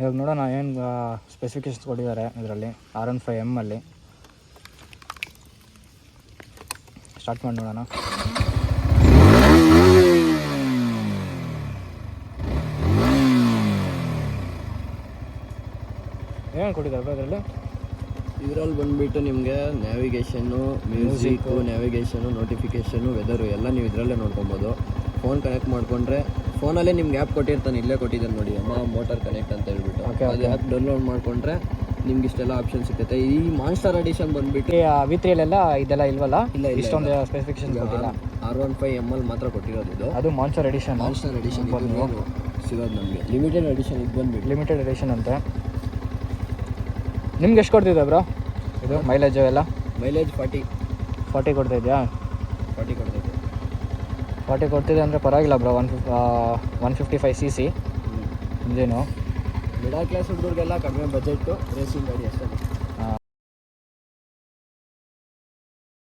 ಇವಾಗ ನೋಡೋಣ ಏನು ಸ್ಪೆಸಿಫಿಕೇಶನ್ಸ್ ಕೊಟ್ಟಿದ್ದಾರೆ ಇದರಲ್ಲಿ R15M ಅಲ್ಲಿ. ಸ್ಟಾರ್ಟ್ ಮಾಡಿ ನೋಡೋಣ. ಏನು ಕೊಟ್ಟಿದ್ದಾರೆ ಬ್ರೋ ಇದರಲ್ಲಿ ಬಂದುಬಿಟ್ಟು ನಿಮಗೆ ನ್ಯಾವಿಗೇಷನ್ನು, ಮ್ಯೂಸಿಕ್ಕು, ನ್ಯಾವಿಗೇಷನು, ನೋಟಿಫಿಕೇಷನು, ವೆದರು ಎಲ್ಲ ನೀವು ಇದರಲ್ಲೇ ನೋಡ್ಕೊಬೋದು. ಫೋನ್ ಕನೆಕ್ಟ್ ಮಾಡಿಕೊಂಡ್ರೆ ಫೋನಲ್ಲೇ ನಿಮ್ಗೆ ಆ್ಯಪ್ ಕೊಟ್ಟಿರ್ತಾನೆ, ಇಲ್ಲೇ ಕೊಟ್ಟಿದ್ದಾನೆ ನೋಡಿ, ಅಮ್ಮ ಮೋಟರ್ ಕನೆಕ್ಟ್ ಅಂತ ಹೇಳ್ಬಿಟ್ಟು. ಅದು ಆ್ಯಪ್ ಡೌನ್ಲೋಡ್ ಮಾಡಿಕೊಂಡ್ರೆ ನಿಮ್ಗೆ ಇಷ್ಟೆಲ್ಲ ಆಪ್ಷನ್ ಸಿಗುತ್ತೆ. ಈ ಮಾನ್ಸ್ಟರ್ ಎಡಿಷನ್ ಬಂದುಬಿಟ್ಟು V3 ಇದೆಲ್ಲ ಇಲ್ವಲ್ಲ, ಇಲ್ಲ ಇಷ್ಟೊಂದು ಸ್ಪೆಸಿಫಿಕೇಶನ್ R15M ಮಾತ್ರ ಕೊಟ್ಟಿರೋದು ಇದು. ಅದು ಮಾನ್ಸ್ಟರ್ ಎಡಿಷನ್ ಸಿಗೋದು ನಮಗೆ ಲಿಮಿಟೆಡ್ ಎಡಿಷನ್. ಇದು ಬಂದುಬಿಟ್ಟು ಲಿಮಿಟೆಡ್ ಎಡಿಷನ್ ಅಂತೆ. ನಿಮ್ಗೆ ಎಷ್ಟು ಕೊಡ್ತಿದ್ದೆ ಬ್ರೋ ಇದು ಮೈಲೇಜು ಎಲ್ಲ? ಮೈಲೇಜ್ 40 ಕೊಡ್ತಾಯಿದ್ಯಾ? 40 ಕೊಡ್ತೈತೆ. 40 ಕೊಡ್ತಿದೆ ಅಂದರೆ ಪರವಾಗಿಲ್ಲ bro. 155cc engine. Middle class ಹುಡುಗರಿಗೆಲ್ಲ ಕಡಿಮೆ ಬಜೆಟ್ಟು ರೇಸಿಂಗ್ ಗಾಡಿ ಅಷ್ಟೇ.